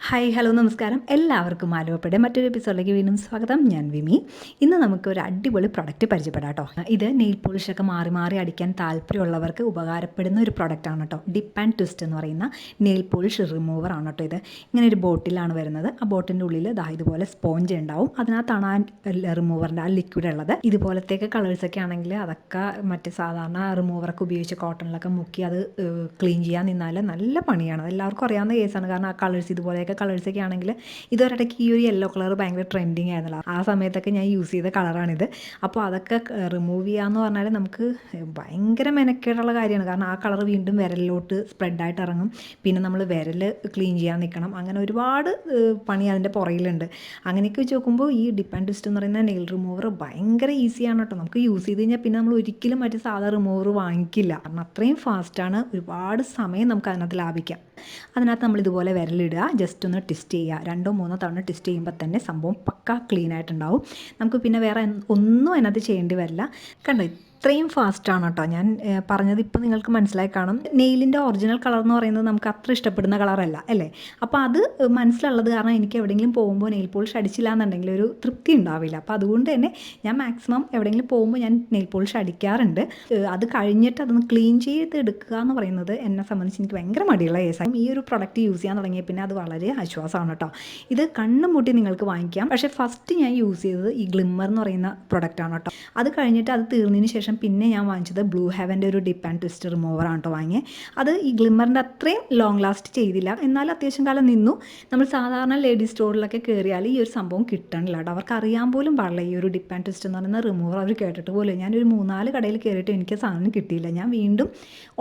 Hi hello നമസ്കാരം എല്ലാവർക്കും ആലുവപ്പയുടെ മറ്റൊരു എപ്പിസോഡിലേക്ക് വീണ്ടും സ്വാഗതം. ഞാൻ വിമി. ഇന്ന് നമുക്ക് ഒരു അടിപൊളി പ്രൊഡക്റ്റ് പരിചയപ്പെടാം കേട്ടോ. ഇത് നെയിൽ പോളിഷൊക്കെ മാറി മാറി അടിക്കാൻ താല്പര്യമുള്ളവർക്ക് ഉപകാരപ്പെടുന്ന ഒരു പ്രൊഡക്റ്റാണ് കേട്ടോ. ഡിപ്പ് ആൻഡ് ട്വിസ്റ്റ് എന്ന് പറയുന്ന നെയിൽ പോളിഷ് റിമൂവർ ആണ് കേട്ടോ. ഇത് ഇങ്ങനെ ഒരു ബോട്ടിലാണ് വരുന്നത്. ആ ബോട്ടിൻ്റെ ഉള്ളിൽ ഇതുപോലെ സ്പോഞ്ച് ഉണ്ടാവും. അതിനകത്താണ് ആ റിമൂവറിൻ്റെ ആ ലിക്വിഡ് ഉള്ളത്. ഇതുപോലത്തെയൊക്കെ കളേഴ്സൊക്കെ ആണെങ്കിൽ അതൊക്കെ മറ്റേ സാധാരണ റിമൂവറൊക്കെ ഉപയോഗിച്ച് കോട്ടണിലൊക്കെ മുക്കി അത് ക്ലീൻ ചെയ്യാൻ നിന്നാൽ നല്ല പണിയാണ്. എല്ലാവർക്കും അറിയാവുന്ന കേസാണ്. കാരണം ആ കളേഴ്സ് ഇതുപോലെയൊക്കെ കളേഴ്സൊക്കെ ആണെങ്കിൽ ഇതൊരിടയ്ക്ക് ഈ ഒരു യെല്ലോ കളർ ഭയങ്കര ട്രെൻഡിങ് ആയിരുന്നല്ലോ. ആ സമയത്തൊക്കെ ഞാൻ യൂസ് ചെയ്ത കളറാണിത്. അപ്പോൾ അതൊക്കെ റിമൂവ് ചെയ്യാമെന്ന് പറഞ്ഞാൽ നമുക്ക് ഭയങ്കര മെനക്കേടുള്ള കാര്യമാണ്. കാരണം ആ കളർ വീണ്ടും വിരലിലോട്ട് സ്പ്രെഡായിട്ട് ഇറങ്ങും. പിന്നെ നമ്മൾ വിരൽ ക്ലീൻ ചെയ്യാൻ നിൽക്കണം. അങ്ങനെ ഒരുപാട് പണി അതിൻ്റെ പുറകിലുണ്ട്. അങ്ങനെയൊക്കെ വെച്ച് നോക്കുമ്പോൾ ഈ ഡിപ്പ് ആൻഡ് ട്വിസ്റ്റ് എന്ന് പറയുന്ന നെയിൽ റിമൂവർ ഭയങ്കര ഈസിയാണ് കേട്ടോ. നമുക്ക് യൂസ് ചെയ്ത് കഴിഞ്ഞാൽ പിന്നെ നമ്മൾ ഒരിക്കലും മറ്റു സാധാ റിമൂവർ വാങ്ങിക്കില്ല. കാരണം അത്രയും ഫാസ്റ്റാണ്. ഒരുപാട് സമയം നമുക്ക് അതിനകത്ത് ലാഭിക്കാം. അതിനകത്ത് നമ്മൾ ഇതുപോലെ വിരലിടുക, ജസ്റ്റ് ഒന്ന് ട്വിസ്റ്റ് ചെയ്യുക. 2-3 തവണ ട്വിസ്റ്റ് ചെയ്യുമ്പോൾ തന്നെ സംഭവം പക്ക ക്ലീൻ ആയിട്ടുണ്ടാവും. നമുക്ക് പിന്നെ വേറെ ഒന്നും അതിനകത്ത് ചെയ്യേണ്ടി വരില്ല. കണ്ടോ, ഇത്രയും ഫാസ്റ്റാണ് കേട്ടോ. ഞാൻ പറഞ്ഞത് ഇപ്പോൾ നിങ്ങൾക്ക് മനസ്സിലായി കാണും. നെയിലിൻ്റെ ഒറിജിനൽ കളർ എന്ന് പറയുന്നത് നമുക്ക് അത്ര ഇഷ്ടപ്പെടുന്ന കളറല്ല അല്ലേ. അപ്പോൾ അത് മനസ്സിലുള്ളത് കാരണം എനിക്ക് എവിടെയെങ്കിലും പോകുമ്പോൾ നെയിൽ പോളിഷ് അടിച്ചില്ല എന്നുണ്ടെങ്കിൽ ഒരു തൃപ്തി ഉണ്ടാവില്ല. അപ്പോൾ അതുകൊണ്ട് തന്നെ ഞാൻ മാക്സിമം എവിടെയെങ്കിലും പോകുമ്പോൾ ഞാൻ നെയിൽ പോളിഷ് അടിക്കാറുണ്ട്. അത് കഴിഞ്ഞിട്ട് അതൊന്ന് ക്ലീൻ ചെയ്ത് എടുക്കുക എന്ന് പറയുന്നത് എന്നെ സംബന്ധിച്ച് എനിക്ക് ഭയങ്കര മടിയുള്ള കേസാണ്. ഈ ഒരു പ്രൊഡക്റ്റ് യൂസ് ചെയ്യാൻ തുടങ്ങിയ പിന്നെ അത് വളരെ ആശ്വാസമാണ് കേട്ടോ. ഇത് കണ്ണും മുട്ടി നിങ്ങൾക്ക് വാങ്ങിക്കാം. പക്ഷേ ഫസ്റ്റ് ഞാൻ യൂസ് ചെയ്തത് ഈ ഗ്ലിമ്മർ എന്ന് പറയുന്ന പ്രൊഡക്റ്റാണ് കേട്ടോ. അത് കഴിഞ്ഞിട്ട് അത് തീർന്നതിന് ശേഷം പിന്നെ ഞാൻ വാങ്ങിച്ചത് ബ്ലൂ ഹെവൻ്റെ ഒരു ഡിപ്പ് ആൻഡ് ട്വിസ്റ്റ് റിമൂവറാണ് കേട്ടോ വാങ്ങിയത്. അത് ഈ ഗ്ലിമ്മറിൻ്റെ അത്രയും ലോങ് ലാസ്റ്റ് ചെയ്തില്ല, എന്നാലും അത്യാവശ്യം കാലം നിന്നു. നമ്മൾ സാധാരണ ലേഡീസ് സ്റ്റോറിലൊക്കെ കയറിയാൽ ഈ ഒരു സംഭവം കിട്ടണില്ല കേട്ടോ. അവർക്ക് അറിയാൻ പോലും പാടില്ല ഈ ഒരു ഡിപ്പ് ആൻഡ് ട്വിസ്റ്റ് എന്ന് പറയുന്ന റിമൂവർ. അവർ കേട്ടിട്ട് പോലും. ഞാനൊരു 3-4 കടയിൽ കയറിയിട്ട് എനിക്ക് സാധനം കിട്ടിയില്ല. ഞാൻ വീണ്ടും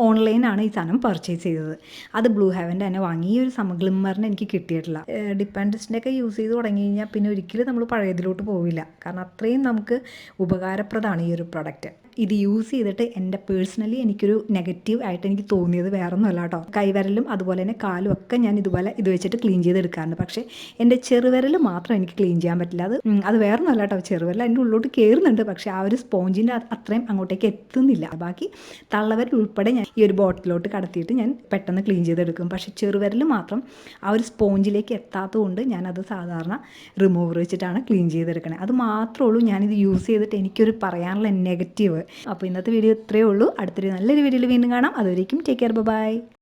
ഓൺലൈനാണ് ഈ സാധനം പർച്ചേസ് ചെയ്തത്. അത് ബ്ലൂ ഹെവൻ്റെ തന്നെ വാങ്ങി. ഈ ഒരു ഗ്ലിമ്മറിന് എനിക്ക് കിട്ടിയിട്ടില്ല. ഡിപ്പ് ആൻഡ് ട്വിസ്റ്റിൻ്റെയൊക്കെ യൂസ് ചെയ്ത് തുടങ്ങി കഴിഞ്ഞാൽ പിന്നെ ഒരിക്കലും നമ്മൾ പഴയതിലോട്ട് പോവില്ല. കാരണം അത്രയും നമുക്ക് ഉപകാരപ്രദമാണ് ഈ ഒരു പ്രൊഡക്റ്റ്. ഇത് യൂസ് ചെയ്തിട്ട് എൻ്റെ പേഴ്സണലി എനിക്കൊരു നെഗറ്റീവ് ആയിട്ട് എനിക്ക് തോന്നിയത് വേറൊന്നുമല്ല കേട്ടോ. കൈവിരലും അതുപോലെ തന്നെ കാലും ഒക്കെ ഞാൻ ഇതുപോലെ ഇത് വെച്ചിട്ട് ക്ലീൻ ചെയ്തെടുക്കാറുണ്ട്. പക്ഷേ എൻ്റെ ചെറുവിരൽ മാത്രം എനിക്ക് ക്ലീൻ ചെയ്യാൻ പറ്റില്ല. അത് വേറൊന്നുമല്ല കേട്ടോ. ചെറുവിരൽ അതിൻ്റെ ഉള്ളിലോട്ട് കയറുന്നുണ്ട്, പക്ഷേ ആ ഒരു സ്പോഞ്ചിൻ്റെ അത്രയും അങ്ങോട്ടേക്ക് എത്തുന്നില്ല. ബാക്കി തള്ളവിരൽ ഉൾപ്പെടെ ഞാൻ ഈ ഒരു ബോട്ടിലോട്ട് കടത്തിയിട്ട് ഞാൻ പെട്ടെന്ന് ക്ലീൻ ചെയ്തെടുക്കും. പക്ഷേ ചെറുവിരൽ മാത്രം ആ ഒരു സ്പോഞ്ചിലേക്ക് എത്താത്തതുകൊണ്ട് ഞാനത് സാധാരണ റിമൂവർ വെച്ചിട്ടാണ് ക്ലീൻ ചെയ്തെടുക്കണേ. അത് മാത്രമേ ഉള്ളൂ ഞാനിത് യൂസ് ചെയ്തിട്ട് എനിക്കൊരു പറയാനുള്ള നെഗറ്റീവ്. അപ്പോൾ ഇന്നത്തെ വീഡിയോ ഇത്രയേ ഉള്ളൂ. അടുത്തൊരു നല്ലൊരു വീഡിയോയിൽ വീണ്ടും കാണാം. അതുവരേക്കും ടേക്ക് കെയർ, ബൈ.